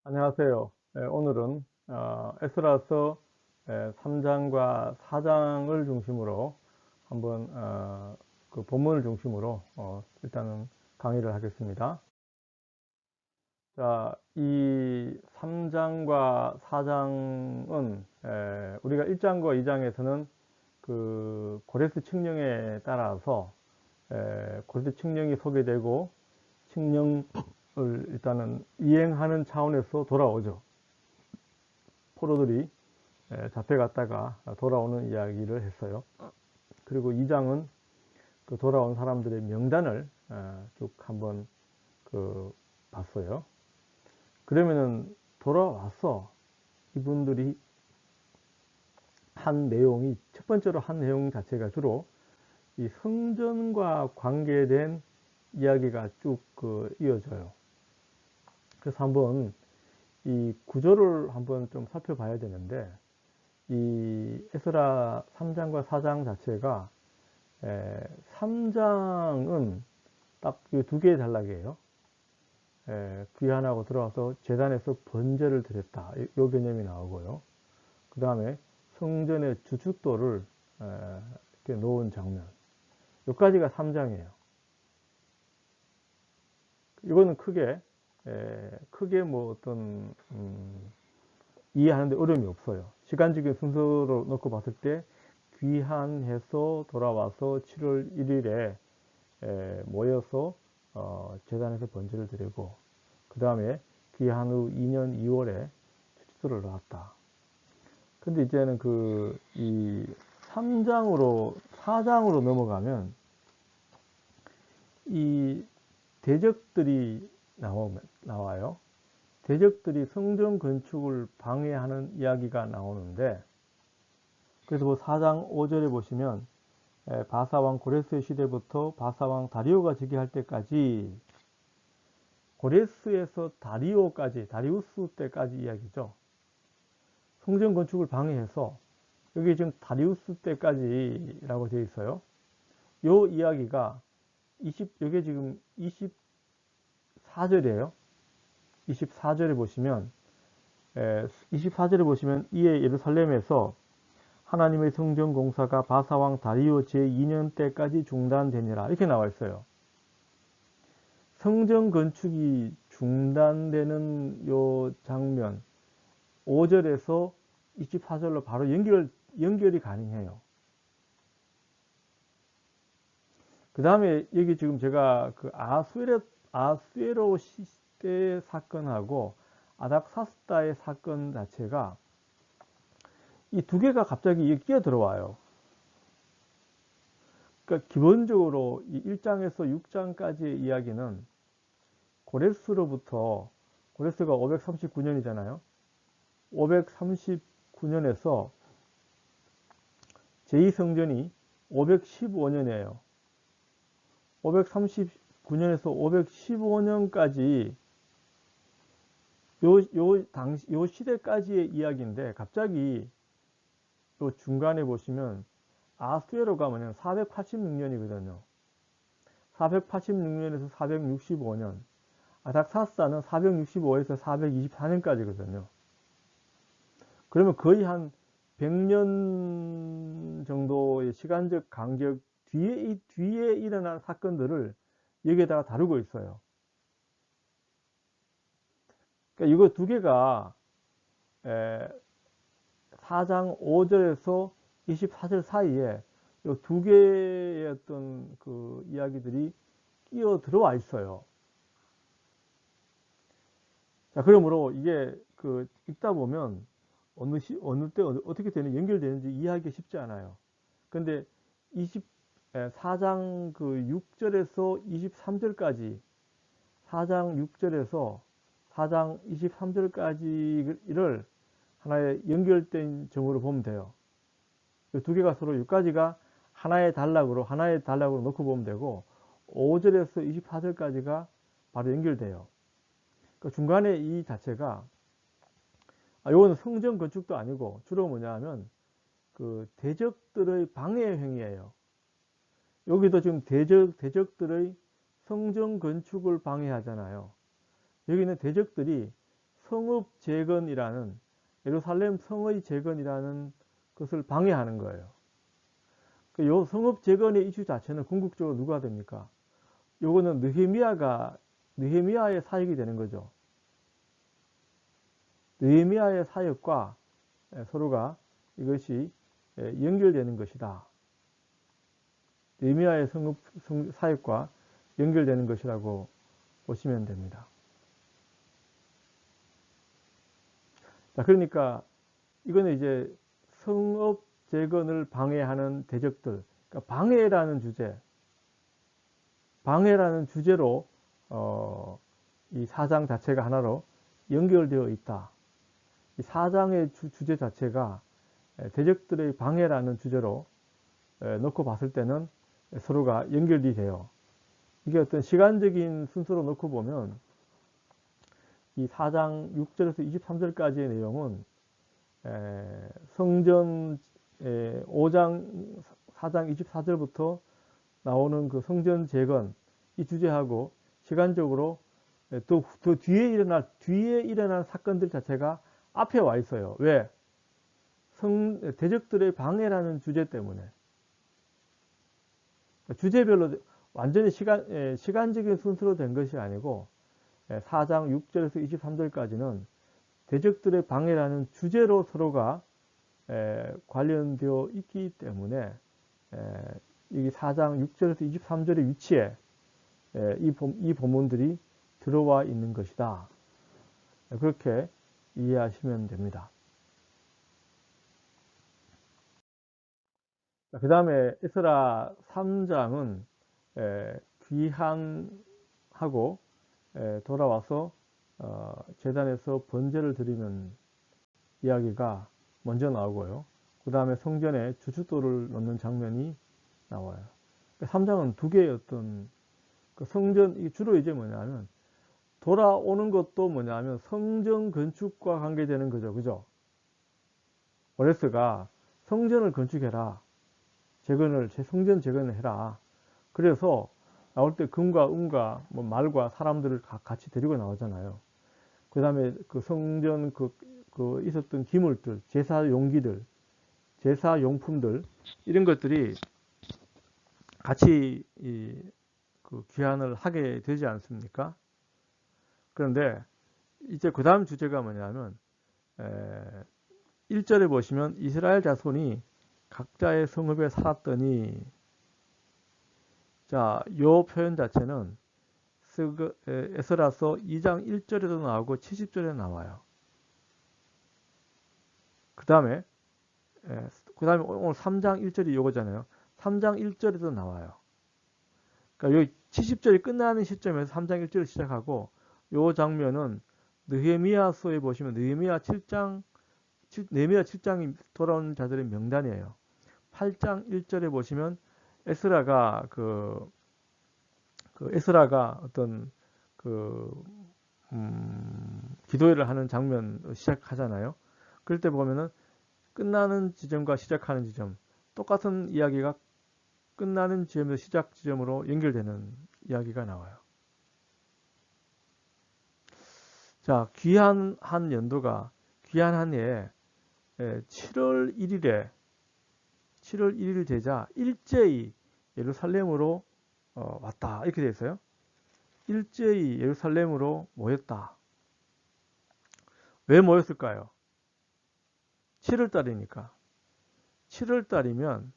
안녕하세요. 오늘은 에스라서 3장과 4장을 중심으로 한번 그 본문을 중심으로 일단은 강의를 하겠습니다. 자, 이 3장과 4장은 우리가 1장과 2장에서는 그 고레스 칙령에 따라서 고레스 칙령이 소개되고 칙령을 일단은 이행하는 차원에서 돌아오죠. 포로들이 잡혀갔다가 돌아오는 이야기를 했어요. 그리고 2장은 그 돌아온 사람들의 명단을 쭉 한번 그 봤어요. 그러면은 돌아와서 이분들이 한 내용이, 첫 번째로 한 내용 자체가 주로 이 성전과 관계된 이야기가 쭉 이어져요. 그래서 한번 이 구조를 한번 좀 살펴봐야 되는데, 이 에스라 3장과 4장 자체가 3장은 딱 이 두 개의 단락이에요. 귀환하고 들어와서 제단에서 번제를 드렸다. 이 개념이 나오고요. 그 다음에 성전의 주축도를 이렇게 놓은 장면. 여기까지가 3장이에요. 이거는 크게 뭐 어떤 이해하는데 어려움이 없어요. 시간적인 순서로 놓고 봤을 때 귀환해서 돌아와서 7월 1일에 모여서 제단에서 번제를 드리고, 그 다음에 귀환 후 2년 2월에 주짓수를 나왔다. 근데 이제는 이 3장으로 4장으로 넘어가면 이 대적들이 나와요. 대적들이 성전 건축을 방해하는 이야기가 나오는데, 그래서 뭐 4장 5절에 보시면 바사왕 고레스의 시대부터 바사왕 다리오가 즉위할 때까지, 고레스에서 다리오까지, 다리우스 때까지 이야기죠. 성전 건축을 방해해서, 여기 지금 다리우스 때까지라고 되어 있어요. 요 이야기가 여기 지금 24절이에요. 24절에 보시면 24절에 보시면 이에 예루살렘에서 하나님의 성전 공사가 바사왕 다리오 제2년 때까지 중단되니라, 이렇게 나와 있어요. 성전 건축이 중단되는 요 장면 5절에서 24절로 바로 연결이 가능해요. 그 다음에 여기 지금 제가 그 아수에로 시대 사건하고 아닥사스다의 사건 자체가 이 두 개가 갑자기 끼어 들어와요. 그러니까 기본적으로 이 1장에서 6장까지의 이야기는 고레스가 539년이잖아요. 539년에서 제2성전이 515년이에요. 539년에서 515년까지 요 시대까지의 이야기인데, 갑자기 요 중간에 보시면 아수에로 가면 486년이거든요. 486년에서 465년. 아닥사스다는 465에서 424년까지거든요. 그러면 거의 한 100년 정도의 시간적 간격 뒤에 일어난 사건들을 여기에다가 다루고 있어요. 그러니까 이거 두 개가 4장 5절에서 24절 사이에 이 두 개의 어떤 그 이야기들이 끼어 들어와 있어요. 자, 그러므로 이게 읽다 보면 어느 때 어떻게 연결되는지 이해하기 쉽지 않아요. 근데 4장 6절에서 23절까지, 4장 6절에서 4장 23절까지를 하나의 연결된 점으로 보면 돼요. 이 두 개가 서로 여기까지가 하나의 단락으로 놓고 보면 되고, 5절에서 24절까지가 바로 연결돼요. 그러니까 중간에 이 자체가, 이거는 성전 건축도 아니고 주로 뭐냐 하면 그 대적들의 방해 행위예요. 여기도 지금 대적들의 성전 건축을 방해하잖아요. 여기는 대적들이 성읍 재건이라는, 예루살렘 성의 재건이라는 것을 방해하는 거예요. 요 성읍 재건의 이슈 자체는 궁극적으로 누가 됩니까? 요거는 느헤미야의 사역이 되는 거죠. 느헤미야의 사역과 서로가 이것이 연결되는 것이다. 느헤미야의 성읍 사역과 연결되는 것이라고 보시면 됩니다. 자, 그러니까 이거는 이제 성읍 재건을 방해하는 대적들, 그러니까 방해라는 주제로 이 4장 자체가 하나로 연결되어 있다. 이 4장의 주제 자체가 대적들의 방해라는 주제로 놓고 봤을 때는 서로가 연결이 돼요. 이게 어떤 시간적인 순서로 놓고 보면 이 4장 6절에서 23절까지의 내용은 성전 5장 4장 24절부터 나오는 그 성전 재건 이 주제하고 시간적으로 또 뒤에 일어날 사건들 자체가 앞에 와 있어요. 왜? 대적들의 방해라는 주제 때문에. 주제별로 완전히 시간적인 순서로 된 것이 아니고 4장 6절에서 23절까지는 대적들의 방해라는 주제로 서로가 관련되어 있기 때문에 이 4장 6절에서 23절의 위치에 이 본문들이 들어와 있는 것이다. 그렇게 이해하시면 됩니다. 그 다음에 에스라 3장은 귀환하고 돌아와서 제단에서 번제를 드리는 이야기가 먼저 나오고요. 그 다음에 성전에 주춧돌을 넣는 장면이 나와요. 3장은 두 개의 어떤 성전, 주로 이제 뭐냐면 돌아오는 것도 뭐냐면 성전 건축과 관계되는 거죠. 그죠? 오레스가 성전을 건축해라. 성전 재건을 해라. 그래서 나올 때 금과 은과 뭐 말과 사람들을 같이 데리고 나오잖아요. 그 다음에 그 성전 있었던 기물들, 제사 용기들, 제사 용품들, 이런 것들이 같이 귀환을 하게 되지 않습니까? 그런데 이제 그 다음 주제가 뭐냐면 1절에 보시면 이스라엘 자손이 각자의 성읍에 살았더니, 자, 요 표현 자체는 에스라서 2장 1절에도 나오고 70절에 나와요. 그 다음에 오늘 3장 1절이 요거잖아요. 3장 1절에도 나와요. 그러니까 여기 70절이 끝나는 시점에서 3장 1절을 시작하고, 요 장면은 느헤미야서에 보시면 느헤미야 7장이 돌아온 자들의 명단이에요. 8장 1절에 보시면 에스라가 에스라가 어떤 기도회를 하는 장면 시작하잖아요. 그럴 때 보면은 끝나는 지점과 시작하는 지점, 똑같은 이야기가 끝나는 지점에서 시작 지점으로 연결되는 이야기가 나와요. 자, 귀환한 연도가 귀환한 해에 7월 1일 되자 일제히 예루살렘으로 왔다. 이렇게 되어 있어요. 일제히 예루살렘으로 모였다. 왜 모였을까요? 7월 달이니까. 7월 달이면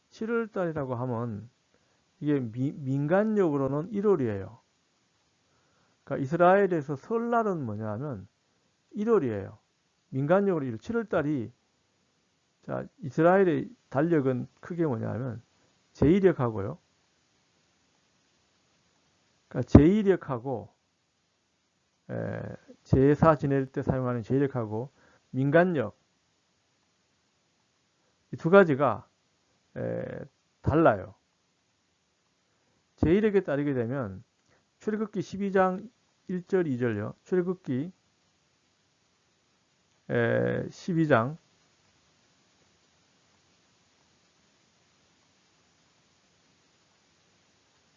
7월 달이라고 하면 이게 민간력으로는 1월이에요. 그러니까 이스라엘에서 설날은 뭐냐면 1월이에요. 민간력으로 1월. 7월 달이, 자, 이스라엘의 달력은 크게 뭐냐면 제2력하고요. 그러니까 제2력하고 제사 지낼 때 사용하는 제2력하고 민간력, 이 두 가지가 달라요. 제1력에 따르게 되면 출애굽기 12장 1절 2절요. 출애굽기 12장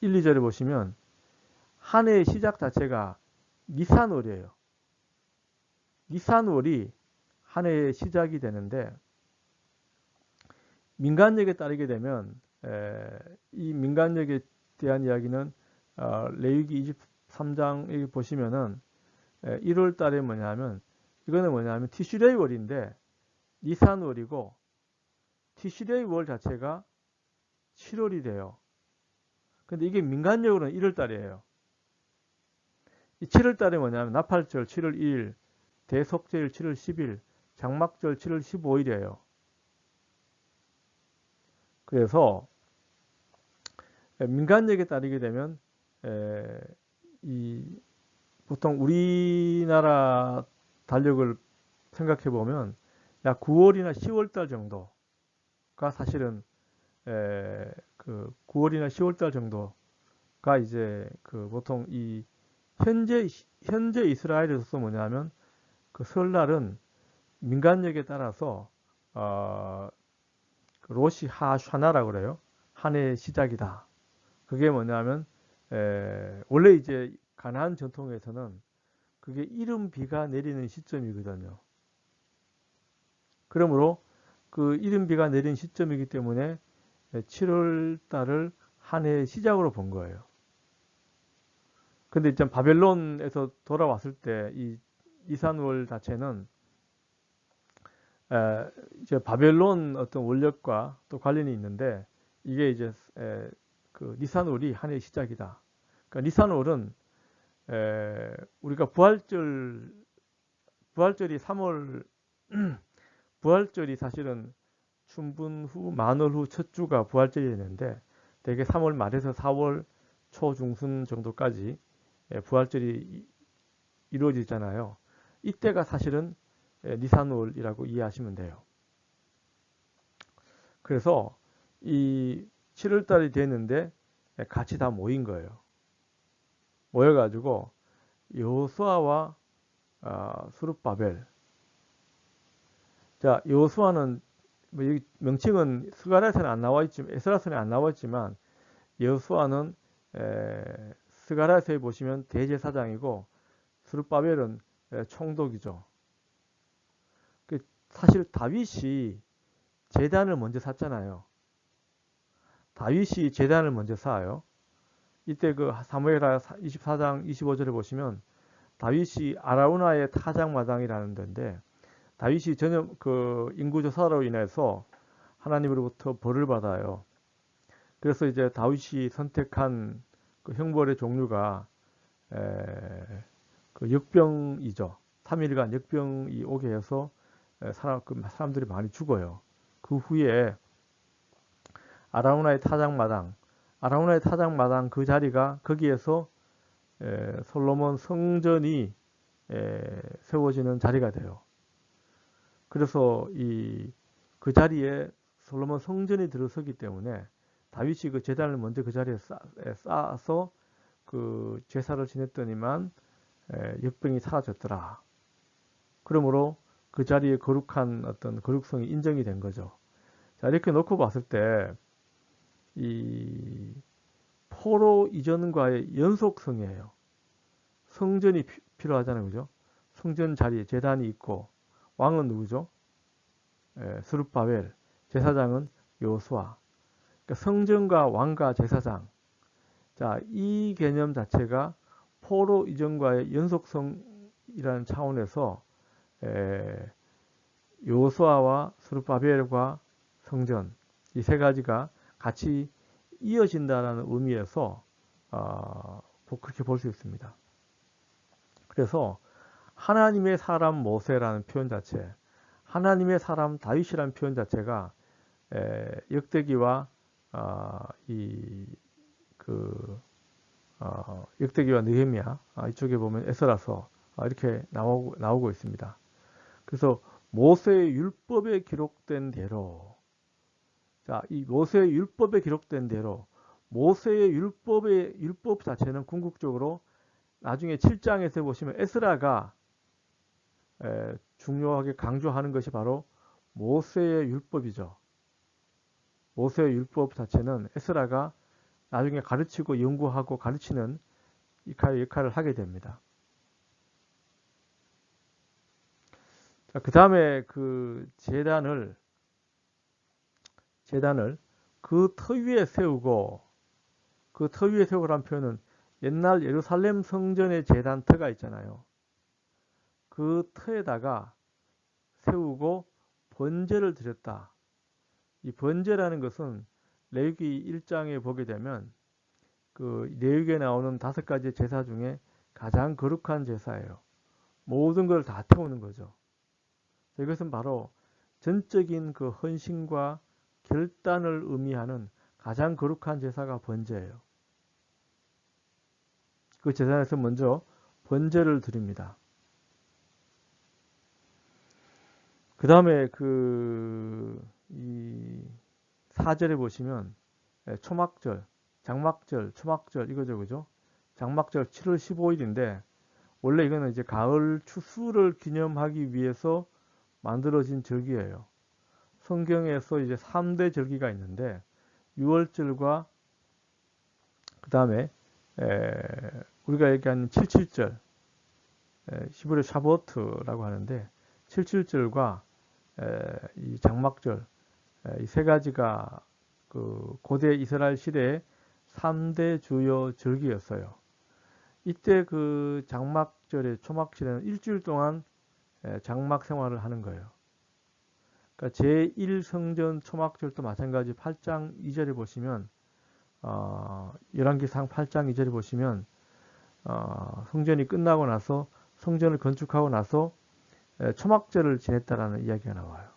1, 2절에 보시면 한 해의 시작 자체가 니산월이에요. 니산월이 한 해의 시작이 되는데, 민간력에 따르게 되면 이 민간력에 대한 이야기는 레위기 23장 보시면은 1월 달에 뭐냐면, 이거는 뭐냐면 티슈레이 월인데 니산월이고, 티슈레이 월 자체가 7월이 돼요. 근데 이게 민간력으로는 1월 달이에요. 이 7월 달에 뭐냐면 나팔절 7월 2일, 대속제일 7월 10일, 장막절 7월 15일이에요. 그래서 민간력에 따르게 되면 이 보통 우리나라 달력을 생각해 보면 약 9월이나 10월 달 정도가 사실은 그 9월이나 10월 달 정도가 이제 그 보통 이 현재 이스라엘에서 뭐냐면 그 설날은 민간력에 따라서 로시 하샤나라고 그래요. 한 해의 시작이다. 그게 뭐냐면 원래 이제 가나안 전통에서는 그게 이른 비가 내리는 시점이거든요. 그러므로 그 이른 비가 내린 시점이기 때문에 7월 달을 한 해의 시작으로 본 거예요. 근데 이제 바벨론에서 돌아왔을 때 이 니산월 자체는 이제 바벨론 어떤 원력과 또 관련이 있는데, 이게 이제 그 니산월이 한 해의 시작이다. 그러니까 니산월은 우리가 부활절이 3월 부활절이 사실은 춘분 후 만월 후 첫 주가 부활절이 되는데, 대개 3월 말에서 4월 초 중순 정도까지 부활절이 이루어지잖아요. 이때가 사실은 니산월이라고 이해하시면 돼요. 그래서 이 7월 달이 됐는데 같이 다 모인 거예요. 모여가지고 여호수아와 스룹바벨. 자, 여호수아는 뭐 여기 명칭은 스가랴서는 안 나와 있지만, 에스라서는 안 나와 있지만, 여호수아는 스가랴서에 보시면 대제사장이고 스룹바벨은 총독이죠. 사실 다윗이 제단을 먼저 샀잖아요. 다윗이 제단을 먼저 쌓아요. 이때 그 사무엘하 24장 25절에 보시면 다윗이 아라우나의 타작마당이라는 데인데, 다윗이 전혀 그 인구조사로 인해서 하나님으로부터 벌을 받아요. 그래서 이제 다윗이 선택한 그 형벌의 종류가 그 역병이죠. 3일간 역병이 오게 해서 사람들이 많이 죽어요. 그 후에 아라우나의 타작마당 그 자리가, 거기에서 솔로몬 성전이 세워지는 자리가 돼요. 그래서 그 자리에 솔로몬 성전이 들어서기 때문에 다윗이 그 제단을 먼저 그 자리에 쌓아서 그 제사를 지냈더니만 역병이 사라졌더라. 그러므로 그 자리에 거룩한 어떤 거룩성이 인정이 된 거죠. 자, 이렇게 놓고 봤을 때 이 포로 이전과의 연속성이에요. 성전이 필요하잖아요, 그죠? 성전 자리에 제단이 있고, 왕은 누구죠? 스룹바벨, 제사장은 여호수아. 그러니까 성전과 왕과 제사장. 자, 이 개념 자체가 포로 이전과의 연속성이라는 차원에서 여호수아와 스룹바벨과 성전, 이 세 가지가 같이 이어진다는 의미에서 그렇게 볼 수 있습니다. 그래서 하나님의 사람 모세라는 표현 자체, 하나님의 사람 다윗이라는 표현 자체가 역대기와 역대기와 느헤미야, 이쪽에 보면 에스라서 이렇게 나오고 있습니다. 그래서 모세의 율법에 기록된 대로, 자, 이 모세의 율법에 기록된 대로, 모세의 율법 자체는 궁극적으로 나중에 7장에서 보시면 에스라가 중요하게 강조하는 것이 바로 모세의 율법이죠. 모세의 율법 자체는 에스라가 나중에 가르치고 연구하고 가르치는 역할을 하게 됩니다. 그 다음에 그 재단을 그 터 위에 세우고, 그 터 위에 세우고라는 표현은 옛날 예루살렘 성전의 재단터가 있잖아요. 그 터에다가 세우고 번제를 드렸다. 이 번제라는 것은 레위기 1장에 보게 되면 그 레위기에 나오는 5가지 제사 중에 가장 거룩한 제사예요. 모든 걸 다 태우는 거죠. 이것은 바로 전적인 그 헌신과 결단을 의미하는 가장 거룩한 제사가 번제예요. 그 제사에서 먼저 번제를 드립니다. 그 다음에 이 4절에 보시면 초막절, 장막절, 초막절 이거죠, 그죠? 장막절 7월 15일인데 원래 이거는 이제 가을 추수를 기념하기 위해서 만들어진 절기예요. 성경에서 이제 3대 절기가 있는데 6월절과 그 다음에 우리가 얘기하는 77절, 히브리 샤보트라고 하는데 77절과 이 장막절 이 3가지가 그 고대 이스라엘 시대의 3대 주요 절기였어요. 이때 그 장막절에 초막절에는 일주일 동안 장막 생활을 하는 거예요. 그러니까 제1성전 초막절도 마찬가지 8장 2절에 보시면 열왕기상 8장 2절에 보시면 성전이 끝나고 나서 성전을 건축하고 나서 초막절을 지냈다라는 이야기가 나와요.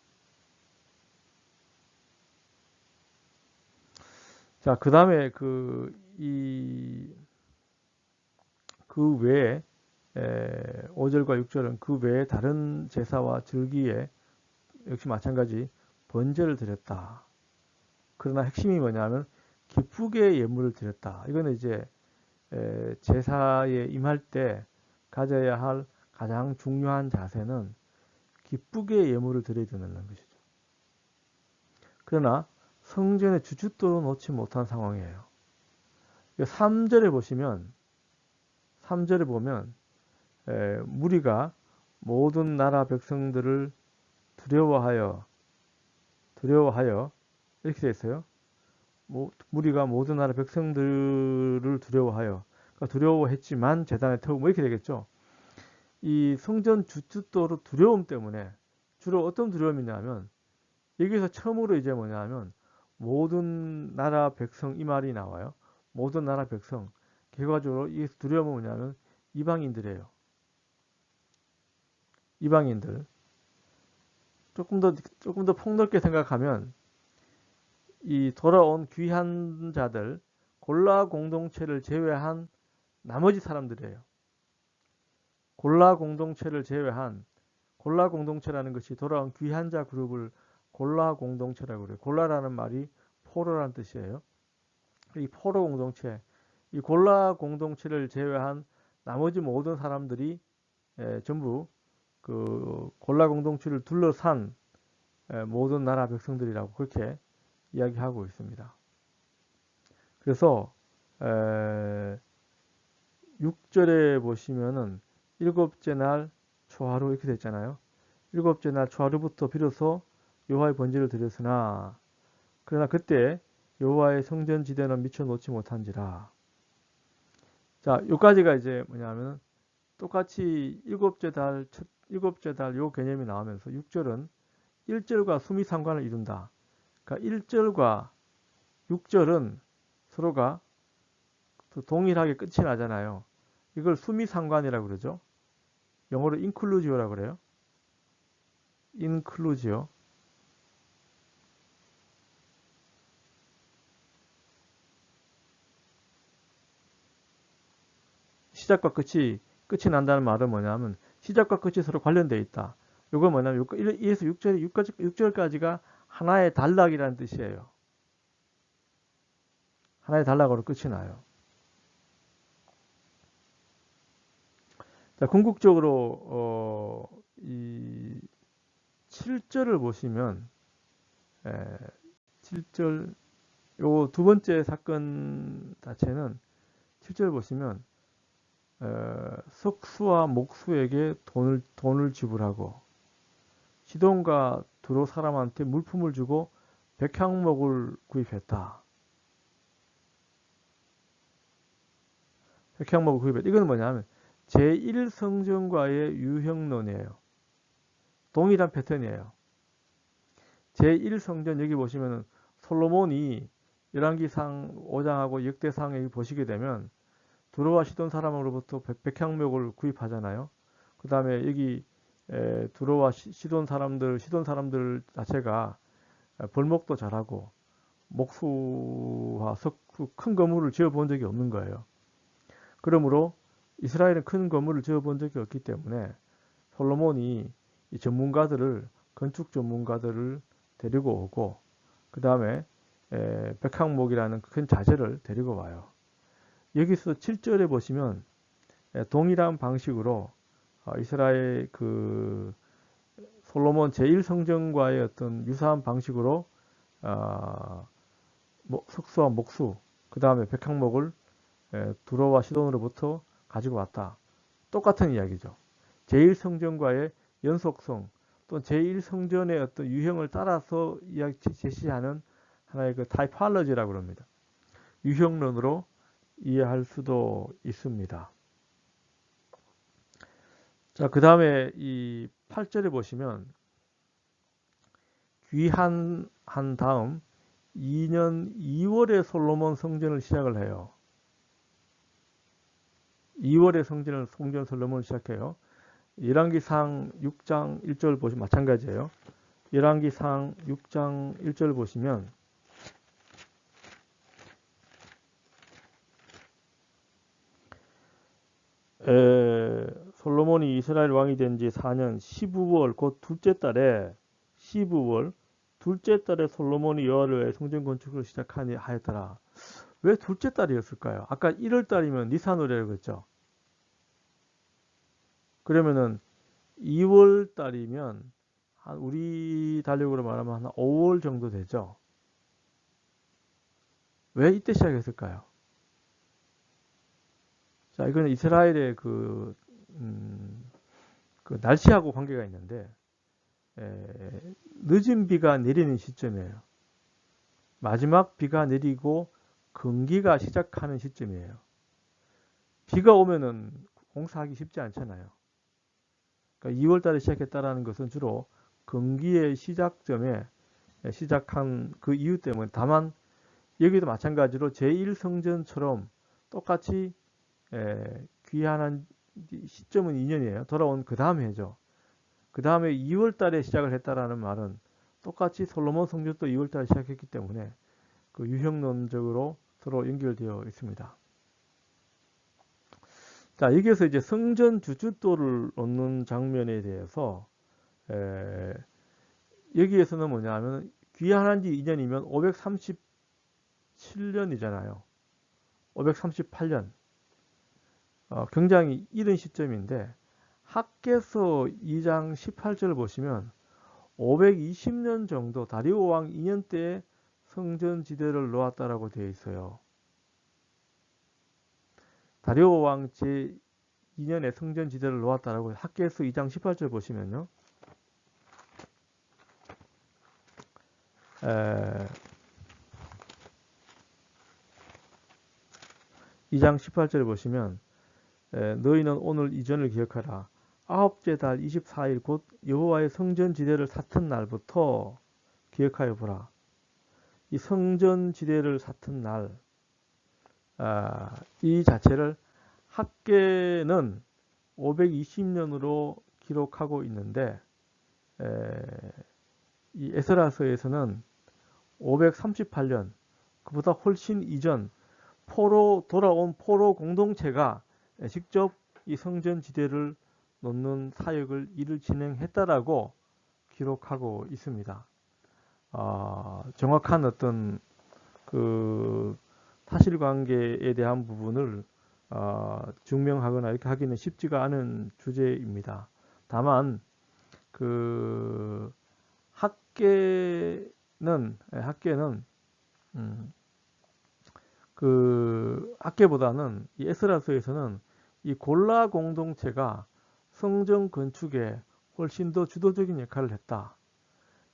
자, 그 다음에 그 외에 5절과 6절은 그 외에 다른 제사와 절기에 역시 마찬가지 번제를 드렸다. 그러나 핵심이 뭐냐면 기쁘게 예물을 드렸다. 이거는 이제 제사에 임할 때 가져야 할 가장 중요한 자세는 기쁘게 예물을 드려야 된다는 것이죠. 그러나 성전의 주춧돌은 놓지 못한 상황이에요. 3절에 보면 무리가 모든 나라 백성들을 두려워하여 이렇게 되어 있어요. 무리가 모든 나라 백성들을 두려워하여, 그러니까 두려워했지만 제단에 태우고 뭐 이렇게 되겠죠. 이 성전 주춧돌의 두려움 때문에 주로 어떤 두려움이냐면 여기서 처음으로 이제 뭐냐면 모든 나라 백성 이 말이 나와요. 모든 나라 백성. 결과적으로 이 두려움은 뭐냐면 이방인들이에요. 이방인들. 조금 더 폭넓게 생각하면 이 돌아온 귀한 자들, 골라 공동체를 제외한 나머지 사람들이에요. 골라 공동체를 제외한 골라 공동체라는 것이 돌아온 귀한 자 그룹을 골라 공동체라고 그래요. 골라라는 말이 포로라는 뜻이에요. 이 포로 공동체, 이 골라 공동체를 제외한 나머지 모든 사람들이 전부 그 골라 공동체를 둘러싼 모든 나라 백성들이라고 그렇게 이야기하고 있습니다. 그래서 6절에 보시면은 일곱째 날 초하루 이렇게 됐잖아요. 일곱째 날 초하루부터 비로소 여호와의 번제를 드렸으나 그러나 그때 여호와의 성전 지대는 미쳐 놓지 못한지라. 자, 요까지가 이제 뭐냐면 똑같이 일곱째 달 요 개념이 나오면서 6절은 1절과 수미 상관을 이룬다. 그러니까 1절과 6절은 서로가 동일하게 끝이 나잖아요. 이걸 수미 상관이라고 그러죠. 영어로 inclusiv라고 그래요. inclusio. 시작과 끝이 난다는 말은 뭐냐면 시작과 끝이 서로 관련되어 있다. 이건 뭐냐면 1에서 6절까지가 하나의 단락이라는 뜻이에요. 하나의 단락으로 끝이 나요. 자, 궁극적으로 이 7절을 보시면 7절 요 두 번째 사건 자체는 7절 보시면 석수와 목수에게 돈을 지불하고 시돈과 두로 사람한테 물품을 주고 백향목을 구입했다. 백향목을 구입했다. 이건 뭐냐면 제1성전과의 유형론이에요. 동일한 패턴이에요. 제1성전 여기 보시면은 솔로몬이 열왕기상 5장하고 역대상에 보시게 되면 두로와 시돈 사람으로부터 백향목을 구입하잖아요. 그 다음에 여기 두로와 시돈 사람들 자체가 벌목도 잘하고 목수와 석수 큰 건물을 지어 본 적이 없는 거예요. 그러므로 이스라엘은 큰 건물을 지어 본 적이 없기 때문에 솔로몬이 이 건축 전문가들을 데리고 오고 그 다음에 백향목이라는 큰 자재를 데리고 와요. 여기서 7절에 보시면 동일한 방식으로 이스라엘 그 솔로몬 제1성전과의 어떤 유사한 방식으로 석수와 목수 그 다음에 백향목을 두로와 시돈으로부터 가지고 왔다. 똑같은 이야기죠. 제1성전과의 연속성 또는 제1성전의 어떤 유형을 따라서 제시하는 하나의 그 타이팔러지라고 합니다. 유형론으로 이해할 수도 있습니다. 자, 그 다음에 이 8절에 보시면 귀환한 다음 2년 2월에 솔로몬 성전을 시작을 해요. 2월에 성전 솔로몬을 시작해요. 열왕기상 6장 1절 보시면 마찬가지예요. 열왕기상 6장 1절 보시면 솔로몬이 이스라엘 왕이 된 지 4년 12월 곧 둘째 달에 솔로몬이 여호와를 성전 건축을 시작하니 하였더라. 왜 둘째 달이었을까요? 아까 1월 달이면 니산월이라고 했죠. 그러면은 2월 달이면 한 우리 달력으로 말하면 한 5월 정도 되죠. 왜 이때 시작했을까요? 자, 이거는 이스라엘의 그 날씨하고 관계가 있는데 늦은 비가 내리는 시점이에요. 마지막 비가 내리고 건기가 시작하는 시점이에요. 비가 오면은 공사하기 쉽지 않잖아요. 그러니까 2월 달에 시작했다라는 것은 주로 건기의 시작점에 시작한 그 이유 때문에 다만 여기도 마찬가지로 제1성전처럼 똑같이 귀환한 시점은 2년이에요. 돌아온 그 다음 해죠. 그 다음에 2월 달에 시작을 했다라는 말은 똑같이 솔로몬 성전도 2월 달에 시작했기 때문에 그 유형론적으로 서로 연결되어 있습니다. 자, 여기에서 이제 성전 주춧돌을 놓는 장면에 대해서 여기에서는 뭐냐면 귀환한 지 2년이면 537년이잖아요. 538년. 굉장히 이른 시점인데 학개서 2장 18절 보시면 520년 정도 다리오 왕 2년 때에 성전 지대를 놓았다라고 되어 있어요. 다리오 왕 제 2년에 성전 지대를 놓았다라고 학개서 2장 18절 보시면요. 2장 18절 보시면 너희는 오늘 이전을 기억하라. 아홉째 달 24일 곧 여호와의 성전 지대를 샀던 날부터 기억하여 보라. 이 성전 지대를 샀던 날, 이 자체를 학계는 520년으로 기록하고 있는데 이 에스라서에서는 538년, 그보다 훨씬 이전 돌아온 포로 공동체가 직접 이 성전 지대를 놓는 일을 진행했다라고 기록하고 있습니다. 정확한 어떤 그 사실관계에 대한 부분을 증명하거나 이렇게 하기는 쉽지가 않은 주제입니다. 다만 그 학계는 그 학계보다는 이 에스라서에서는 이 골라 공동체가 성전 건축에 훨씬 더 주도적인 역할을 했다.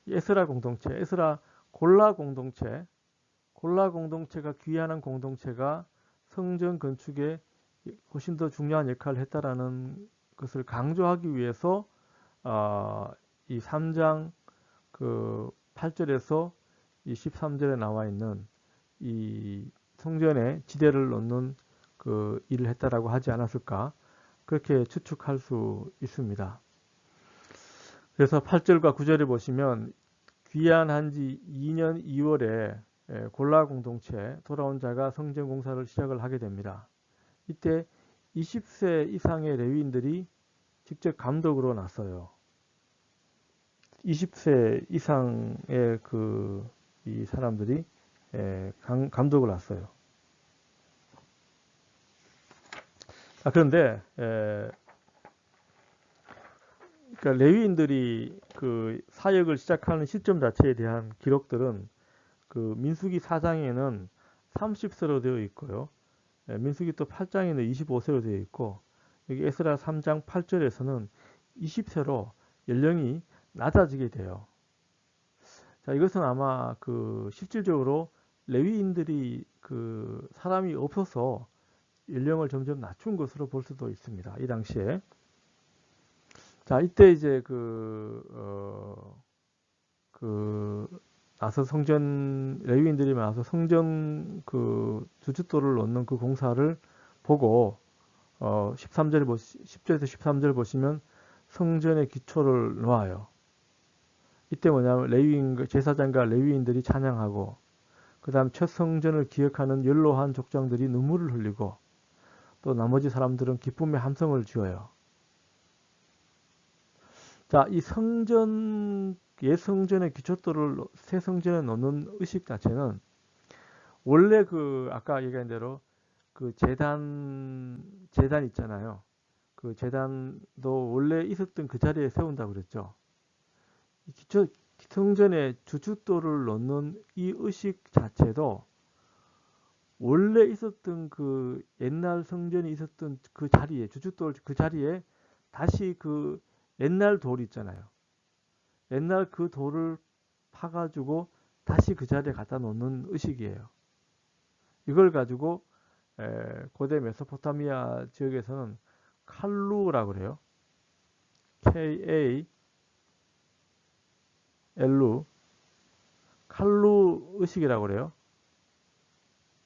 에스라 공동체, 에스라 골라 공동체가 귀환한 공동체가 성전 건축에 훨씬 더 중요한 역할을 했다라는 것을 강조하기 위해서 이 3장 그 8절에서 이 13절에 나와 있는 이 성전에 지대를 놓는 그 일을 했다라고 하지 않았을까, 그렇게 추측할 수 있습니다. 그래서 8절과 9절에 보시면 귀환한 지 2년 2월에 골라 공동체 돌아온 자가 성전 공사를 시작을 하게 됩니다. 이때 20세 이상의 레위인들이 직접 감독으로 나서요. 20세 이상의 이 사람들이 감독을 났어요. 그런데 그러니까 레위인들이 그 사역을 시작하는 시점 자체에 대한 기록들은 그 민수기 4장에는 30세로 되어 있고요. 민수기 또 8장에는 25세로 되어 있고, 여기 에스라 3장 8절에서는 20세로 연령이 낮아지게 돼요. 자, 이것은 아마 그 실질적으로 레위인들이 그 사람이 없어서 연령을 점점 낮춘 것으로 볼 수도 있습니다. 이 당시에. 자, 이때 이제 나서 레위인들이 나서 성전 그 주춧돌을 놓는 그 공사를 보고 10절에서 13절 보시면 성전의 기초를 놓아요. 이때 뭐냐면 레위인 제사장과 레위인들이 찬양하고, 그 다음 첫 성전을 기억하는 연로한 족장들이 눈물을 흘리고, 또 나머지 사람들은 기쁨의 함성을 지어요. 자, 이 옛 성전의 기초돌을 새 성전에 놓는 의식 자체는 원래 아까 얘기한 대로 그 재단 있잖아요. 그 재단도 원래 있었던 그 자리에 세운다고 그랬죠. 성전에 주춧돌을 놓는 이 의식 자체도 원래 있었던 그 옛날 성전이 있었던 그 자리에, 주춧돌 그 자리에 다시 그 옛날 돌 있잖아요. 옛날 그 돌을 파가지고 다시 그 자리에 갖다 놓는 의식이에요. 이걸 가지고 고대 메소포타미아 지역에서는 칼루라고 그래요. K-A-L-U, 칼루 의식이라고 그래요.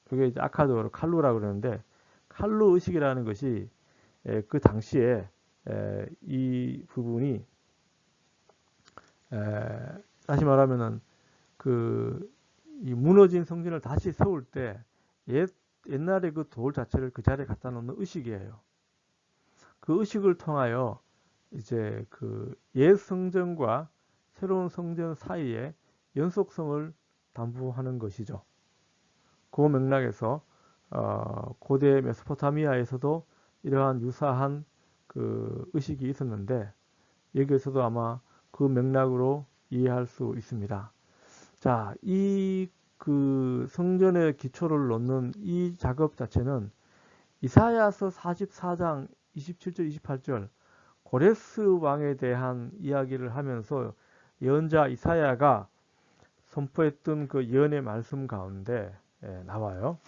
그게 이제 아카드어로 칼루라고 그러는데, 칼루 의식이라는 것이 그 당시에 이 부분이 다시 말하면은 이 무너진 성전을 다시 세울 때 옛날에 그 돌 자체를 그 자리에 갖다 놓는 의식이에요. 그 의식을 통하여 이제 그 옛 성전과 새로운 성전 사이에 연속성을 담보하는 것이죠. 그 맥락에서 고대 메소포타미아에서도 이러한 유사한 그 의식이 있었는데, 여기에서도 아마 그 맥락으로 이해할 수 있습니다. 자, 이 그 성전의 기초를 놓는 이 작업 자체는 이사야서 44장 27절 28절 고레스 왕에 대한 이야기를 하면서 예언자 이사야가 선포했던 그 예언의 말씀 가운데 나와요.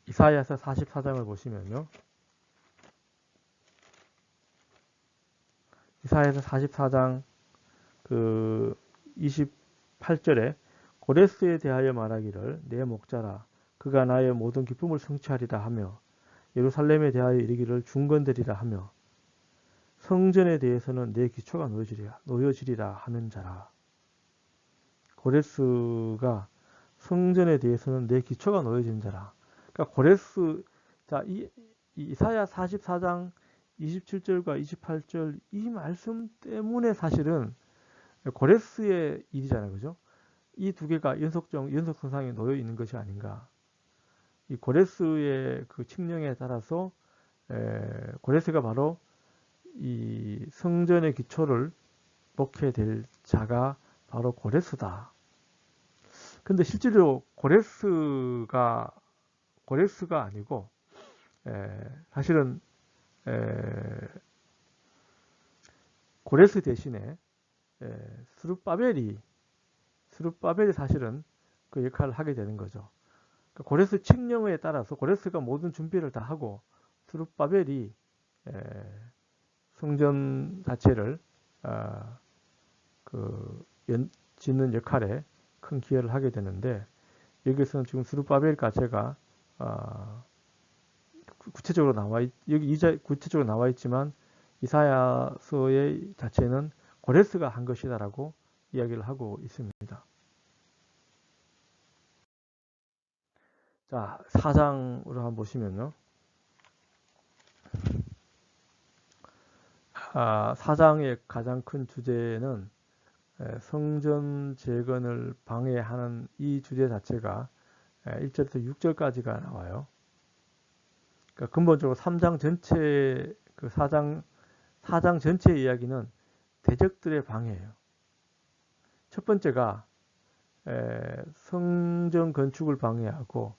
이사야서 44장을 보시면요. 이사야서 44장 그 28절에 고레스에 대하여 말하기를 내 목자라 그가 나의 모든 기쁨을 성취하리라 하며, 예루살렘에 대하여 이르기를 중건되리라 하며, 성전에 대해서는 내 기초가 놓여지리라 하는 자라. 고레스가 성전에 대해서는 내 기초가 놓여진 자라. 그러니까 고레스, 자, 이사야 44장 27절과 28절 이 말씀 때문에 사실은 고레스의 일이잖아요. 그죠? 이 두 개가 연속선상에 놓여 있는 것이 아닌가. 이 고레스의 그 칙령에 따라서 고레스가 바로 이 성전의 기초를 놓게 될 자가 바로 고레스다. 근데 실제로 고레스가 아니고 사실은 고레스 대신에 스룹바벨이 사실은 그 역할을 하게 되는 거죠. 그러니까 고레스 칙령에 따라서 고레스가 모든 준비를 다 하고 스룹바벨이 성전 자체를 짓는 역할에 큰 기여를 하게 되는데, 여기서는 지금 스룹바벨 자체가 구체적으로 구체적으로 나와 있지만 이사야서의 자체는 고레스가 한 것이다라고 이야기를 하고 있습니다. 자, 4장으로 한번 보시면요. 4장의 가장 큰 주제는 성전 재건을 방해하는 이 주제 자체가 1절부터 6절까지가 나와요. 그러니까 근본적으로 3장 전체, 4장 전체의 이야기는 대적들의 방해예요. 첫 번째가 성전 건축을 방해하고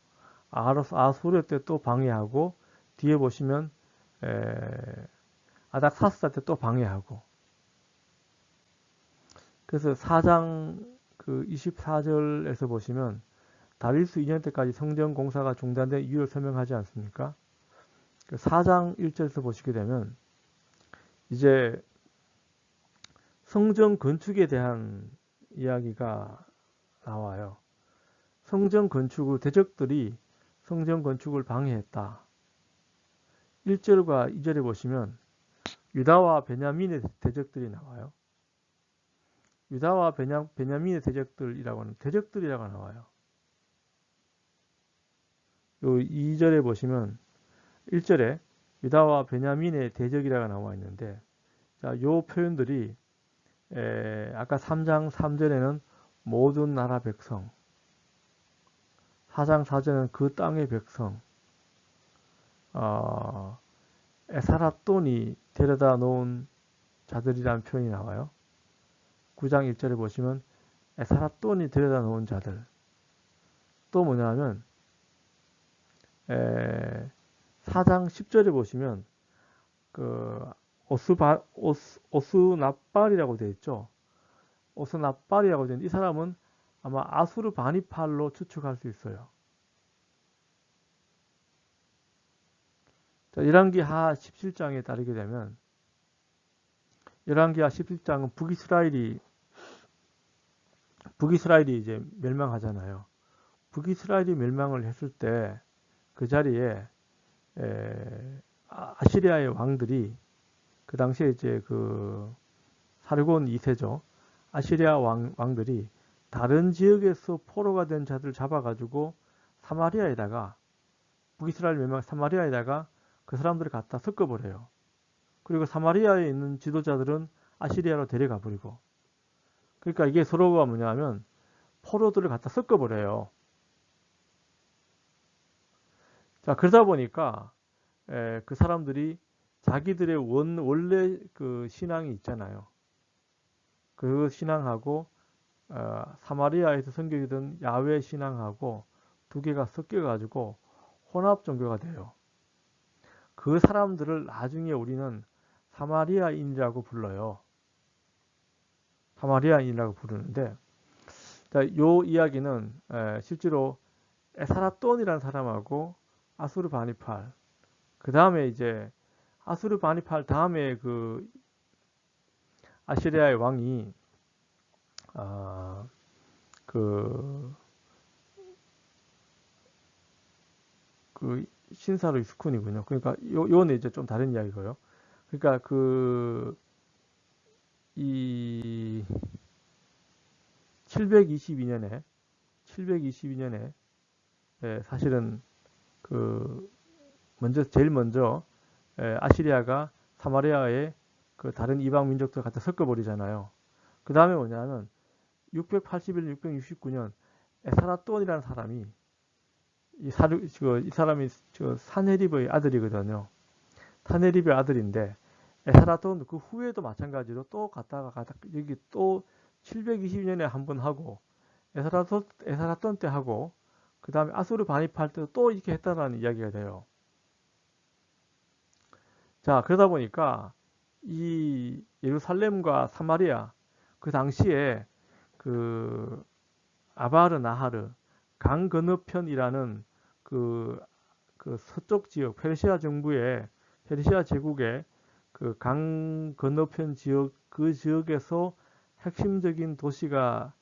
아수르 때 또 방해하고, 뒤에 보시면 아닥사스다 때 또 방해하고. 그래서 4장 24절에서 보시면 다리우스 2년 때까지 성전 공사가 중단된 이유를 설명하지 않습니까? 4장 1절에서 보시게 되면 이제 성전 건축에 대한 이야기가 나와요. 성전 건축을 대적들이 성전 건축을 방해했다. 1절과 2절에 보시면 유다와 베냐민의 대적들이 나와요. 유다와 베냐민의 대적들이라고 하는 대적들이라고 나와요. 요 2절에 보시면 1절에 유다와 베냐민의 대적이라고 나와 있는데, 자, 요 표현들이 아까 3장 3절에는 모든 나라 백성, 4장 4절에는 그 땅의 백성, 에사라돈이 데려다 놓은 자들이라는 표현이 나와요. 9장 1절에 보시면 에사라돈이 데려다 놓은 자들. 또 뭐냐면 4장 10절에 보시면 그 오스나빨이라고 되어 있죠. 오스나빨이라고 되어 있는데, 이 사람은 아마 아수르 바니팔로 추측할 수 있어요. 자, 열왕기하 17장에 따르게 되면, 열왕기하 17장은 북이스라엘이 이제 멸망하잖아요. 북이스라엘이 멸망을 했을 때 그 자리에 아시리아의 왕들이, 그 당시에 이제 사르곤 2세죠. 아시리아 왕들이 다른 지역에서 포로가 된 자들 잡아가지고 사마리아에다가, 북이스라엘 멸망 사마리아에다가 그 사람들을 갖다 섞어버려요. 그리고 사마리아에 있는 지도자들은 아시리아로 데려가 버리고. 그러니까 이게 서로가 뭐냐면 포로들을 갖다 섞어버려요. 자, 그러다 보니까 그 사람들이 자기들의 원래 그 신앙이 있잖아요. 그 신앙하고 사마리아에서 섬기던 야훼 신앙하고 두 개가 섞여가지고 혼합 종교가 돼요. 그 사람들을 나중에 우리는 사마리아인이라고 불러요. 사마리아인이라고 부르는데, 자, 요 이야기는 실제로 에사라돈이라는 사람하고 아수르 바니팔, 그 다음에 이제 아수르 바니팔 다음에 그 아시리아의 왕이 그 신사로 이스쿤이군요. 그러니까 요는 이제 좀 다른 이야기고요. 그러니까 이 722년에 사실은 제일 먼저 아시리아가 사마리아에 그 다른 이방 민족들 갖다 섞어버리잖아요. 그 다음에 뭐냐면 681, 669년 에사라돈이라는 사람이 이 사람이 사네립의 아들이거든요. 사네립의 아들인데, 에사라돈 그 후에도 마찬가지로 또 갔다가 여기 또 722년에 한 번 하고, 에사라돈 때 하고, 그 다음에 아수르 바니팔 때도 또 이렇게 했다는 이야기가 돼요. 자, 그러다 보니까 이 예루살렘과 사마리아 그 당시에 그 아바르 나하르 강 건너편이라는 그 서쪽 지역 페르시아 정부의 페르시아 제국의 그 강 건너편 지역 그 지역에서 핵심적인 도시가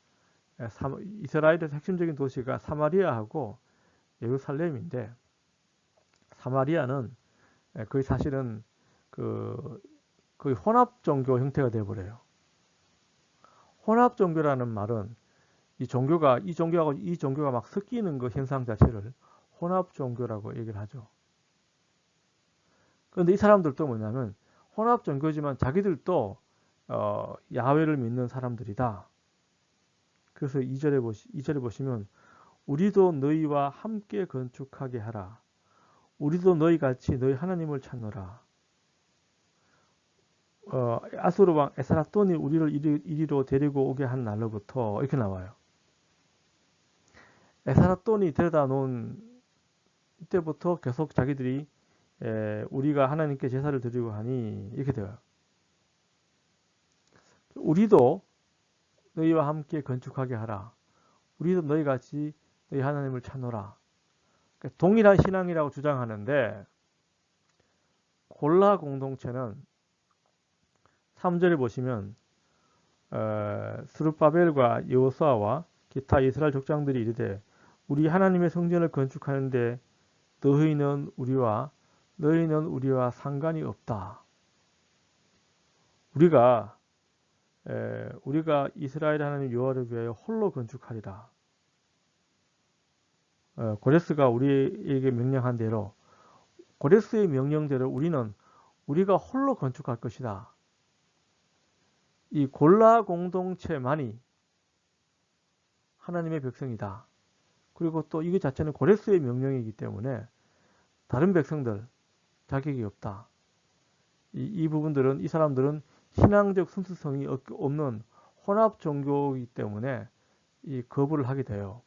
이스라엘에서 핵심적인 도시가 사마리아하고 예루살렘인데 사마리아는 거의 사실은 거의 혼합 종교 형태가 되어버려요. 혼합 종교라는 말은 이 종교가 막 섞이는 그 현상 자체를 혼합 종교라고 얘기를 하죠. 그런데 이 사람들도 뭐냐면 혼합 종교지만 자기들도 야훼를 믿는 사람들이다. 그래서 2절에 보시면 우리도 너희와 함께 건축하게 하라. 우리도 너희 같이 너희 하나님을 찾노라. 아수르 왕 에스라돈이 우리를 이리로 데리고 오게 한 날로부터 이렇게 나와요. 에스라돈이 데려다 놓은 이때부터 계속 자기들이 우리가 하나님께 제사를 드리고 하니 이렇게 돼요. 우리도 너희와 함께 건축하게 하라. 우리도 너희 같이 너희 하나님을 찾노라. 그러니까 동일한 신앙이라고 주장하는데 골라 공동체는 3절에 보시면 스룹바벨과 여호수아와 기타 이스라엘 족장들이 이르되 우리 하나님의 성전을 건축하는데 너희는 우리와 상관이 없다. 우리가 이스라엘 하나님 여호와를 위하여 홀로 건축하리라. 고레스가 우리에게 명령한 대로 고레스의 명령대로 우리가 홀로 건축할 것이다. 이 골라 공동체만이 하나님의 백성이다. 그리고 또 이거 자체는 고레스의 명령이기 때문에 다른 백성들 자격이 없다. 이 부분들은 이 사람들은 신앙적 순수성이 없는 혼합 종교이기 때문에 이 거부를 하게 돼요.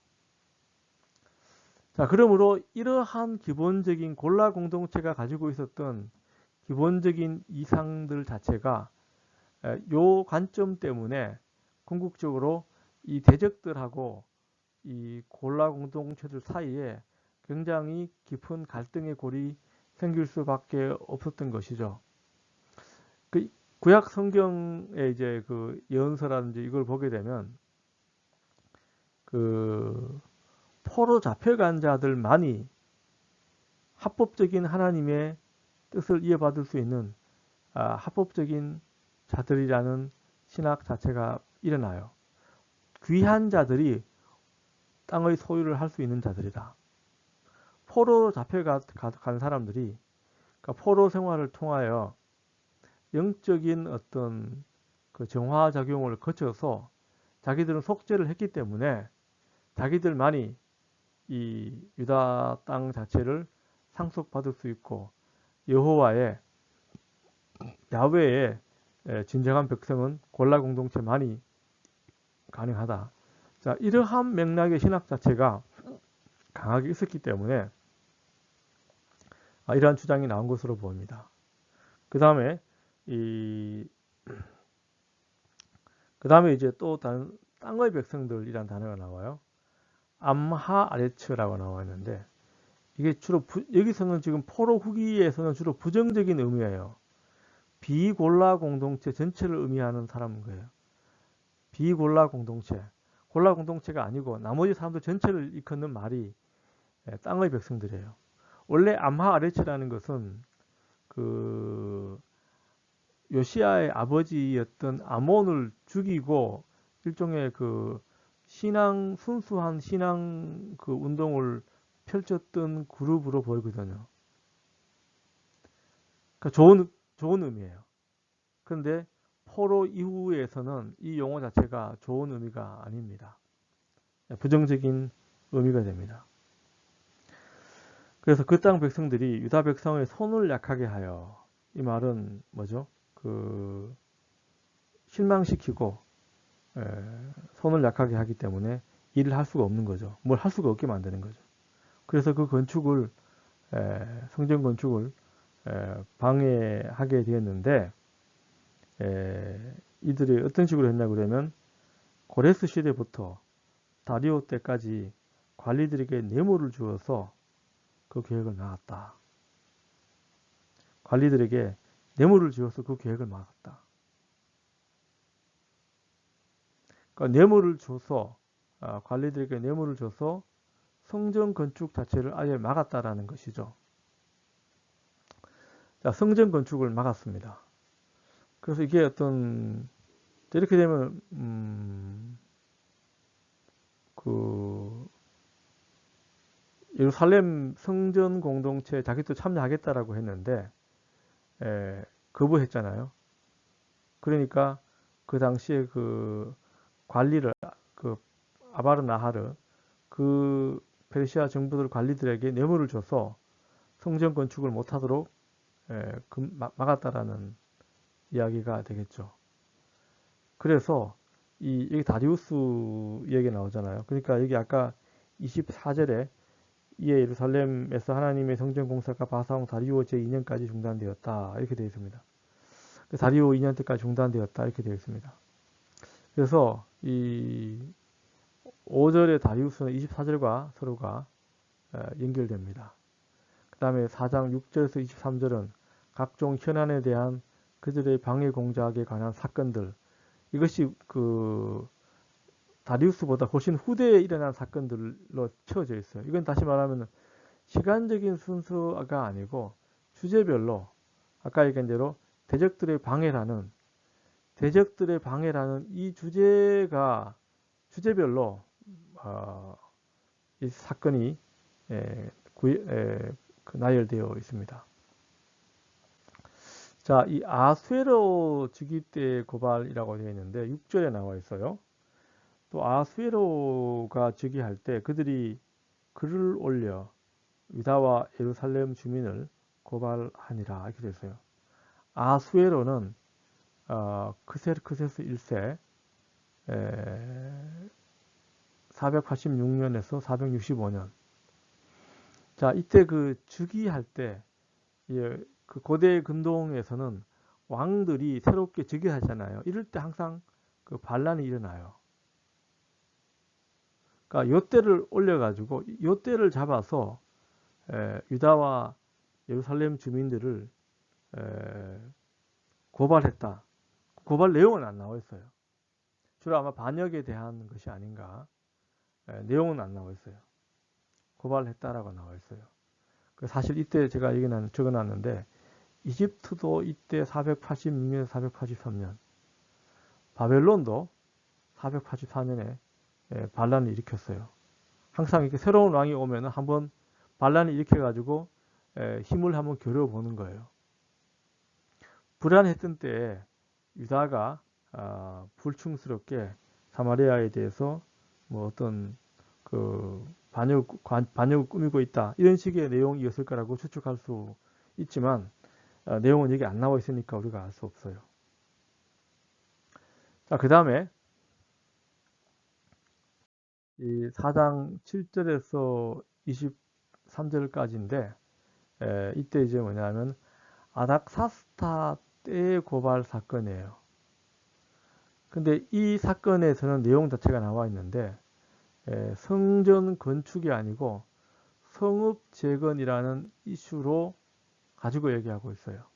자, 그러므로 이러한 기본적인 골라 공동체가 가지고 있었던 기본적인 이상들 자체가 요 관점 때문에 궁극적으로 이 대적들하고 이 골라 공동체들 사이에 굉장히 깊은 갈등의 골이 생길 수밖에 없었던 것이죠. 그 구약 성경의 이제 그 예언서라든지 이걸 보게 되면 그 포로 잡혀간 자들만이 합법적인 하나님의 뜻을 이어받을 수 있는 합법적인 자들이라는 신학 자체가 일어나요. 귀한 자들이 땅의 소유를 할 수 있는 자들이다. 포로로 잡혀간 사람들이 그러니까 포로 생활을 통하여 영적인 어떤 그 정화 작용을 거쳐서 자기들은 속죄를 했기 때문에 자기들만이 이 유다 땅 자체를 상속받을 수 있고 야훼의 진정한 백성은 골라 공동체만이 가능하다. 자, 이러한 맥락의 신학 자체가 강하게 있었기 때문에 이러한 주장이 나온 것으로 보입니다. 그 다음에 이제 또 다른 땅의 백성들이란 단어가 나와요. 암하 아레츠라고 나와 있는데 이게 주로 여기서는 지금 포로 후기에서는 주로 부정적인 의미예요. 비골라 공동체 전체를 의미하는 사람인 거예요. 비골라 공동체. 골라 공동체가 아니고 나머지 사람들 전체를 일컫는 말이 땅의 백성들이에요. 원래 암하 아레츠라는 것은 그 요시아의 아버지였던 아몬을 죽이고 일종의 그 순수한 신앙 그 운동을 펼쳤던 그룹으로 보이거든요. 그러니까 좋은 의미예요. 그런데 포로 이후에서는 이 용어 자체가 좋은 의미가 아닙니다. 부정적인 의미가 됩니다. 그래서 그 땅 백성들이 유다 백성의 손을 약하게 하여 이 말은 뭐죠? 실망시키고 손을 약하게 하기 때문에 일을 할 수가 없는 거죠. 뭘 할 수가 없게 만드는 거죠. 그래서 그 성전 건축을 방해하게 되었는데 이들이 어떤 식으로 했냐 그러면 고레스 시대부터 다리오 때까지 관리들에게 뇌물을 주어서 그 계획을 막았다. 관리들에게 뇌물을 주어서 그 계획을 막았다. 그러니까 뇌물을 줘서 관리들에게 뇌물을 줘서 성전 건축 자체를 아예 막았다라는 것이죠. 자, 성전 건축을 막았습니다. 그래서 이게 어떤 이렇게 되면 그 예루살렘 성전 공동체에 자기도 참여하겠다라고 했는데 거부했잖아요. 그러니까 그 당시에 그 관리를 그 아바르나하르 그 페르시아 정부들 관리들에게 뇌물을 줘서 성전 건축을 못하도록 막았다라는 이야기가 되겠죠. 그래서 여기 다리우스 얘기 나오잖아요. 그러니까 여기 아까 24절에 이에 예루살렘에서 하나님의 성전 공사가 바사왕 다리오 제2년까지 중단되었다 이렇게 되어 있습니다. 다리오 2년 때까지 중단되었다 이렇게 되어 있습니다. 그래서 이 5절의 다리우스는 24절과 서로가 연결됩니다. 그 다음에 4장 6절에서 23절은 각종 현안에 대한 그들의 방해 공작에 관한 사건들, 이것이 그 다리우스보다 훨씬 후대에 일어난 사건들로 채워져 있어요. 이건 다시 말하면 시간적인 순서가 아니고 주제별로 아까 얘기한 대로 대적들의 방해라는 이 주제가 주제별로 이 사건이 나열되어 있습니다. 자, 이 아수에로 즉위 때 고발이라고 되어 있는데 6절에 나와 있어요. 또 아수에로가 즉위할 때 그들이 글을 올려 유다와 예루살렘 주민을 고발하니라 이렇게 되어 있어요. 아수에로는 크세르크세스 1세 486년에서 465년. 자, 이때 그 즉위할 때 그 고대 근동에서는 왕들이 새롭게 즉위하잖아요. 이럴 때 항상 그 반란이 일어나요. 그러니까 요때를 올려가지고 요때를 잡아서 유다와 예루살렘 주민들을 고발했다. 고발 내용은 안 나와 있어요. 주로 아마 반역에 대한 것이 아닌가. 내용은 안 나와 있어요. 고발했다라고 나와 있어요. 사실 이때 제가 적어놨는데 이집트도 이때 486년, 483년, 바벨론도 484년에 반란을 일으켰어요. 항상 이렇게 새로운 왕이 오면 한번 반란을 일으켜가지고 힘을 한번 겨뤄보는 거예요. 불안했던 때에 유다가 불충스럽게 사마리아에 대해서 뭐 어떤 그 반역을 꾸미고 있다 이런 식의 내용이었을 거라고 추측할 수 있지만 내용은 여기 안 나와 있으니까 우리가 알 수 없어요. 자, 그 다음에 이 4장 7절에서 23절까지인데 이때 이제 뭐냐면 아닥사스타 때의 고발 사건이에요. 근데 이 사건에서는 내용 자체가 나와 있는데 성전 건축이 아니고 성읍 재건이라는 이슈로 가지고 얘기하고 있어요.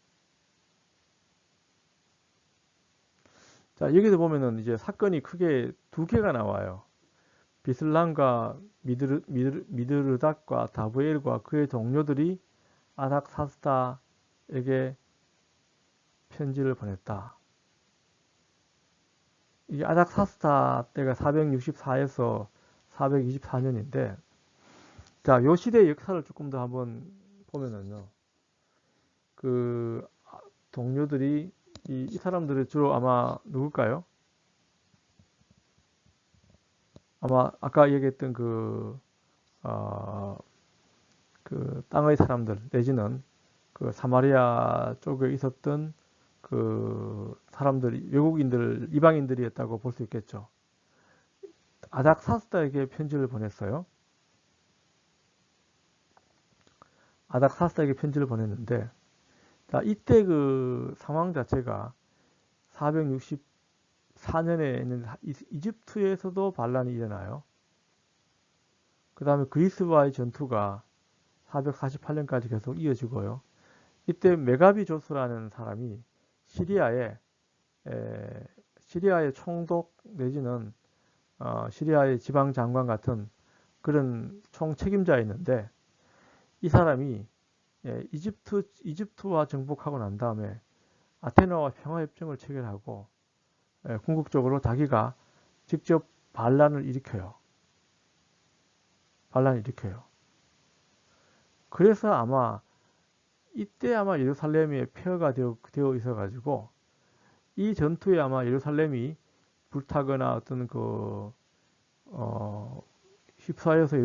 자, 여기서 보면은 이제 사건이 크게 두 개가 나와요. 비슬람과 미드르닷과 다브엘과 그의 동료들이 아닥사스다에게 편지를 보냈다. 이 아닥사스다 때가 464에서 424년인데, 자, 요 시대의 역사를 조금 더 한번 보면은요, 그 동료들이 이 사람들이 주로 아마 누굴까요? 아마 아까 얘기했던 그 땅의 사람들 내지는 그 사마리아 쪽에 있었던 그 사람들이 외국인들 이방인들이었다고 볼 수 있겠죠. 아닥사스다에게 편지를 보냈어요. 아닥사스다에게 편지를 보냈는데 자, 이때 그 상황 자체가 464년에는 이집트에서도 반란이 일어나요. 그 다음에 그리스와의 전투가 448년까지 계속 이어지고요. 이때 메가비 조스라는 사람이 시리아의 총독 내지는 시리아의 지방장관 같은 그런 총책임자였는데, 이 사람이 이집트와 정복하고 난 다음에 아테네와 평화협정을 체결하고 궁극적으로 자기가 직접 반란을 일으켜요. 그래서 아마 이때 아마 예루살렘이 폐허가 되어 있어가지고 이 전투에 아마 예루살렘이 불타거나 어떤 휩싸여서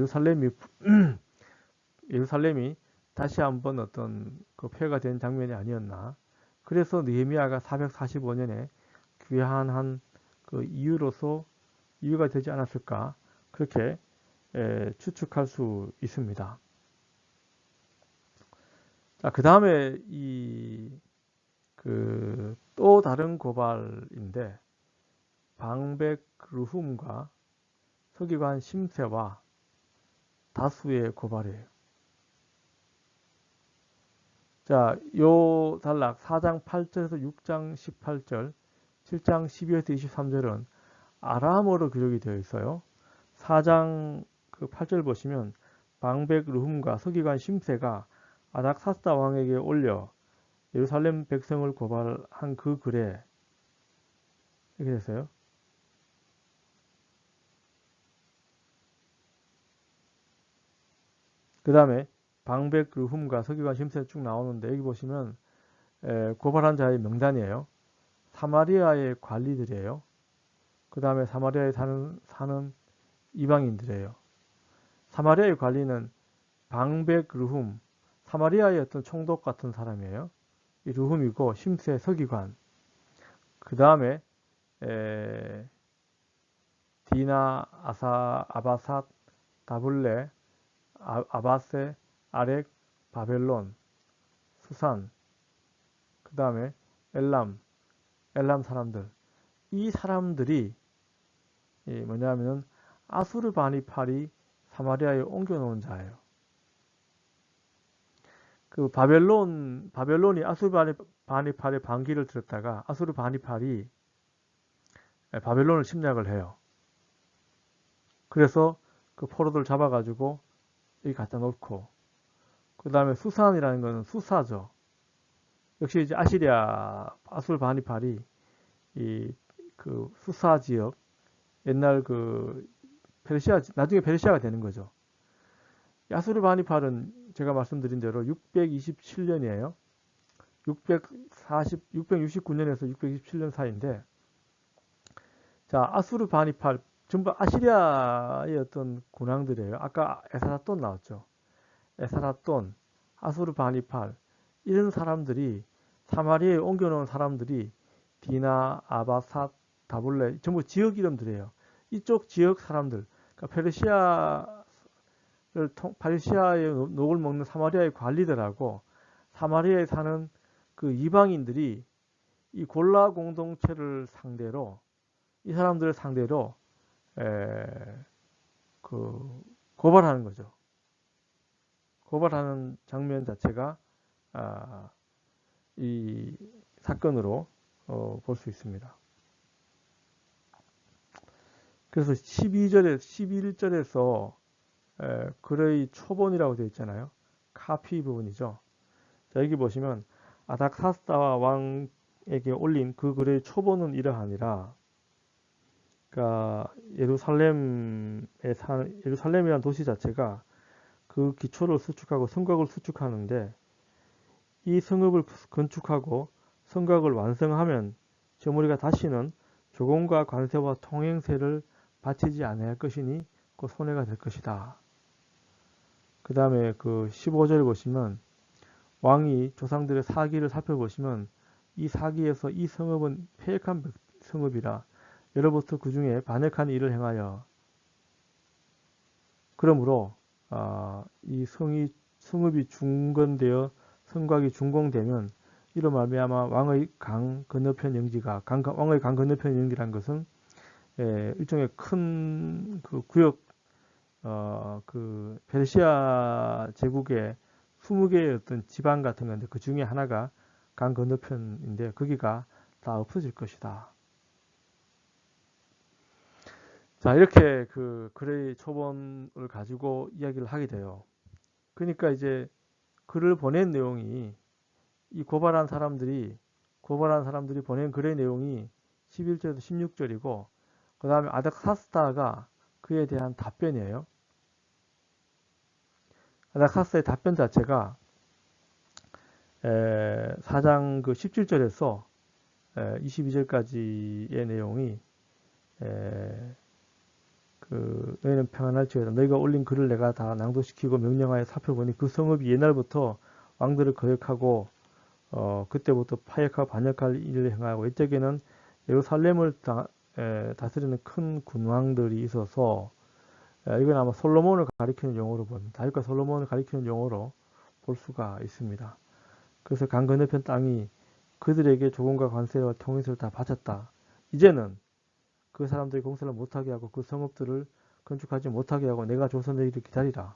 예루살렘이 다시 한번 어떤 폐허가 된 장면이 아니었나. 그래서 느헤미야가 445년에 귀환한 그 이유가 되지 않았을까, 그렇게 추측할 수 있습니다. 자, 그 다음에 또 다른 고발인데, 방백 르훔과 서기관 심세와 다수의 고발이에요. 자, 요 단락 4장 8절에서 6장 18절, 7장 12에서 23절은 아람어로 기록이 되어 있어요. 4장 8절 보시면 방백 르훔과 서기관 심세가 아닥사스다 왕에게 올려 예루살렘 백성을 고발한 그 글에 이렇게 됐어요. 그 다음에 방백 르훔과 서기관 심세 쭉 나오는데, 여기 보시면 고발한 자의 명단이에요. 사마리아의 관리들이에요. 그 다음에 사마리아에 사는 이방인들이에요. 사마리아의 관리는 방백 르훔, 사마리아의 어떤 총독 같은 사람이에요. 이 르훔이고, 심세 서기관. 그 다음에 디나, 아바삿, 다블레, 아바세, 아렉, 바벨론, 수산, 그 다음에 엘람 사람들. 이 사람들이 뭐냐면은 아수르바니팔이 사마리아에 옮겨놓은 자예요. 그 바벨론이 아수르바니팔의 반기를 들었다가 아수르바니팔이 바벨론을 침략을 해요. 그래서 그 포로들 잡아가지고 여기 갖다 놓고, 그 다음에 수산이라는 것은 수사죠. 역시 이제 아수르바니팔이 그 수사 지역, 옛날 나중에 페르시아가 되는 거죠. 아수르바니팔은 제가 말씀드린 대로 627년이에요. 669년에서 627년 사이인데, 자, 아수르바니팔 전부 아시리아의 어떤 군왕들이에요. 아까 에사라돈 나왔죠. 에사라돈, 아수르바니팔, 이런 사람들이, 사마리아에 옮겨놓은 사람들이 디나, 아바삿, 다블레, 전부 지역 이름들이에요. 이쪽 지역 사람들, 그러니까 페르시아의 녹을 먹는 사마리아의 관리들하고 사마리아에 사는 그 이방인들이 이 골라 공동체를 상대로, 이 사람들을 상대로 고발하는 거죠. 고발하는 장면 자체가 이 사건으로 볼 수 있습니다. 그래서 11절에서 글의 초본이라고 되어 있잖아요. 카피 부분이죠. 자, 여기 보시면 아닥사스다 왕에게 올린 그 글의 초본은 이러하니라. 그러니까 예루살렘이라는 도시 자체가 그 기초를 수축하고 성곽을 수축하는데, 이 성읍을 건축하고 성곽을 완성하면 저무리가 다시는 조공과 관세와 통행세를 바치지 아니할 것이니 그 손해가 될 것이다. 그 다음에 그 15절 보시면 왕이 조상들의 사기를 살펴보시면 이 사기에서 이 성읍은 패역한 성읍이라 여로부터 그 중에 반역한 일을 행하여, 그러므로 이 성읍이 중건되어 성곽이 준공되면 이로 말미암아 왕의 강 건너편 영지가 왕의 강 건너편 영지란 것은 일종의 큰 그 구역 그 페르시아 제국의 20개의 어떤 지방 같은 건데 그 중에 하나가 강 건너편인데 거기가 다 없어질 것이다. 자, 이렇게 그 글의 초본을 가지고 이야기를 하게 돼요. 그러니까 이제 글을 보낸 내용이 이 고발한 사람들이 보낸 글의 내용이 11절에서 16절이고 그 다음에 아닥사스다가 그에 대한 답변이에요. 아닥사스다의 답변 자체가 4장 그 17절에서 22절까지의 내용이 그 너희는 평안할지어다 너희가 올린 글을 내가 다 낭독시키고 명령하여 살펴보니 그 성읍이 옛날부터 왕들을 거역하고 그때부터 파역하고 반역할 일을 행하고 이때에는 예루살렘을 다스리는 큰 군왕들이 있어서 이건 아마 솔로몬을 가리키는 용어로 봅니다. 다윗과 솔로몬을 가리키는 용어로 볼 수가 있습니다. 그래서 강 건너편 땅이 그들에게 조공과 관세와 통일세를 다 바쳤다. 이제는 그 사람들이 공사를 못하게 하고 그 성읍들을 건축하지 못하게 하고 내가 조선의 일을 기다리라.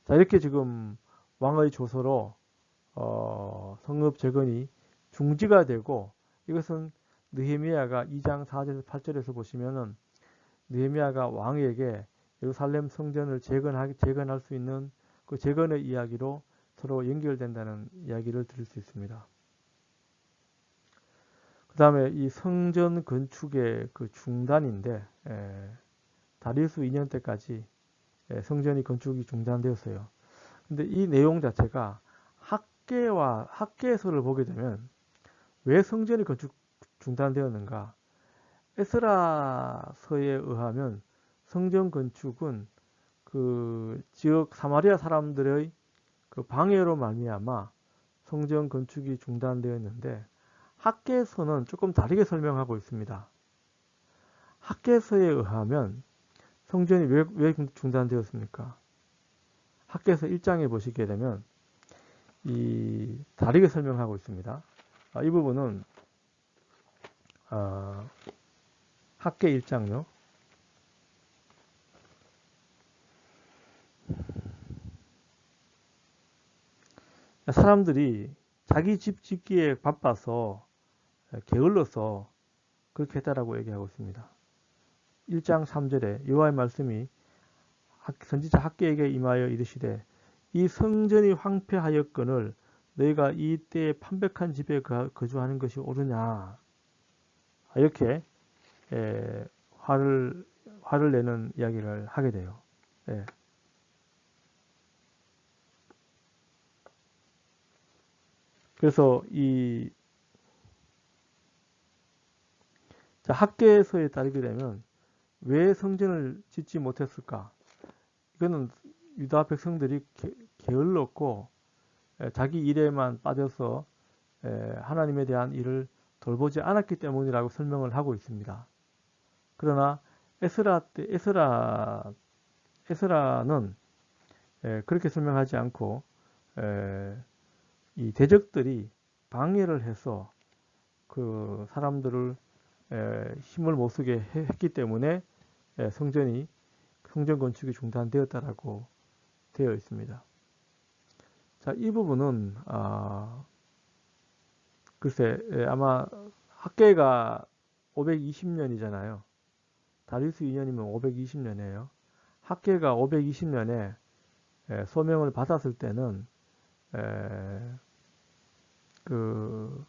자, 이렇게 지금 왕의 조서로 성읍 재건이 중지가 되고 이것은 느헤미야가 2장 4절에서 8절에서 보시면은 느헤미야가 왕에게 예루살렘 성전을 재건할 수 있는 그 재건의 이야기로 서로 연결된다는 이야기를 들을 수 있습니다. 그 다음에 이 성전 건축의 그 중단인데 다리우스 2년 때까지 성전이 건축이 중단되었어요. 근데 이 내용 자체가 학계서를 보게 되면 왜 성전이 건축 중단되었는가? 에스라서에 의하면 성전 건축은 그 지역 사마리아 사람들의 그 방해로 말미암아 성전 건축이 중단되었는데 학계서는 조금 다르게 설명하고 있습니다. 학계서에 의하면 성전이 왜 중단되었습니까? 학계서 1장에 보시게 되면 다르게 설명하고 있습니다. 이 부분은 학계 1장요. 사람들이 자기 집 짓기에 바빠서 게을러서 그렇게 했다라고 얘기하고 있습니다. 1장 3절에 여호와의 말씀이 선지자 학계에게 임하여 이르시되 이 성전이 황폐하였거늘 너희가 이 때에 판백한 집에 거주하는 것이 옳으냐 이렇게 화를 내는 이야기를 하게 돼요. 예. 그래서 학계서에 따르게 되면 왜 성전을 짓지 못했을까? 이거는 유다 백성들이 게을렀고 자기 일에만 빠져서 하나님에 대한 일을 돌보지 않았기 때문이라고 설명을 하고 있습니다. 그러나 에스라는 그렇게 설명하지 않고 이 대적들이 방해를 해서 그 사람들을 힘을 못 쓰게 했기 때문에 성전 건축이 중단되었다라고 되어 있습니다. 자, 이 부분은 글쎄 아마 학계가 520년이잖아요. 다리우스 2년이면 520년이에요. 학계가 520년에 소명을 받았을 때는 그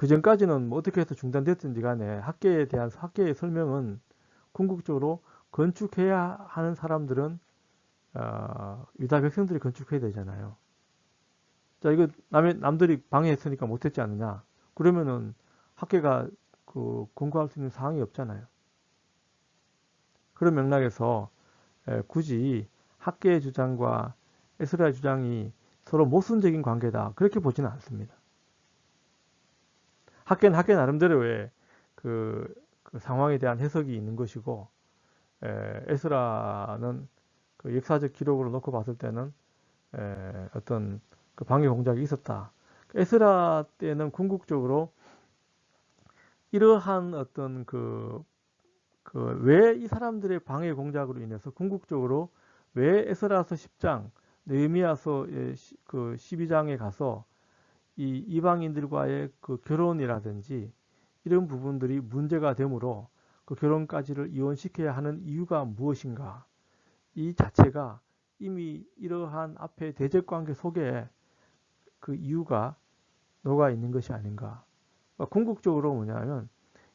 전까지는 뭐 어떻게 해서 중단됐든지 간에 학계의 설명은 궁극적으로 건축해야 하는 사람들은 유다 백성들이 건축해야 되잖아요. 자, 이거 남들이 방해했으니까 못했지 않느냐? 그러면은 학계가 그 권고할 수 있는 사항이 없잖아요. 그런 맥락에서 굳이 학계의 주장과 에스라의 주장이 서로 모순적인 관계다. 그렇게 보지는 않습니다. 학계 나름대로의 그 상황에 대한 해석이 있는 것이고 에스라는 그 역사적 기록으로 놓고 봤을 때는 어떤 그 방해 공작이 있었다. 에스라 때는 궁극적으로 이러한 어떤 왜 이 사람들의 방해 공작으로 인해서 궁극적으로 왜 에스라서 10장, 느헤미야서 그 12장에 가서 이 이방인들과의 그 결혼이라든지 이런 부분들이 문제가 되므로 그 결혼까지를 이혼시켜야 하는 이유가 무엇인가? 이 자체가 이미 이러한 앞에 대적 관계 속에 그 이유가 녹아 있는 것이 아닌가? 궁극적으로 뭐냐면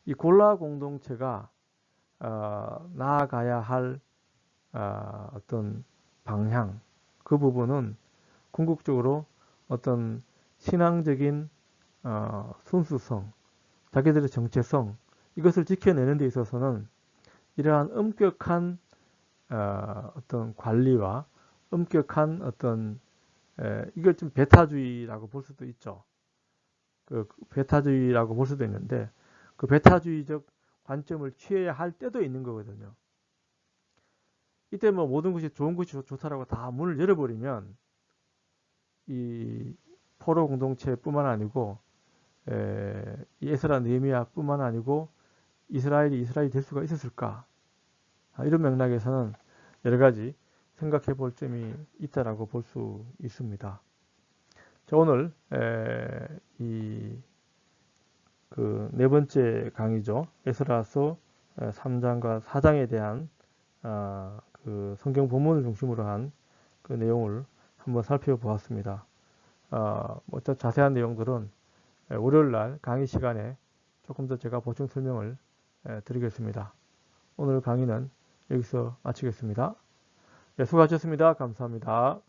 이 골라 공동체가 나아가야 할 어떤 방향, 그 부분은 궁극적으로 어떤 신앙적인 순수성, 자기들의 정체성, 이것을 지켜내는 데 있어서는 이러한 엄격한 어떤 관리와 엄격한 어떤 이걸 좀 배타주의라고 볼 수도 있죠. 그 배타주의라고 볼 수도 있는데 그 배타주의적 관점을 취해야 할 때도 있는 거거든요. 이때 뭐 모든 것이 좋은 것이 좋다라고 다 문을 열어버리면 이 포로 공동체뿐만 아니고 이 에스라 느헤미야뿐만 아니고 이스라엘이 될 수가 있었을까? 이런 맥락에서는 여러 가지 생각해 볼 점이 있다라고 볼 수 있습니다. 자, 오늘 이 그 네 번째 강의죠. 에스라서 3장과 4장에 대한 그 성경 본문을 중심으로 한 그 내용을 한번 살펴보았습니다. 뭐 더 자세한 내용들은 월요일 날 강의 시간에 조금 더 제가 보충 설명을 드리겠습니다. 오늘 강의는 여기서 마치겠습니다. 네, 수고하셨습니다. 감사합니다.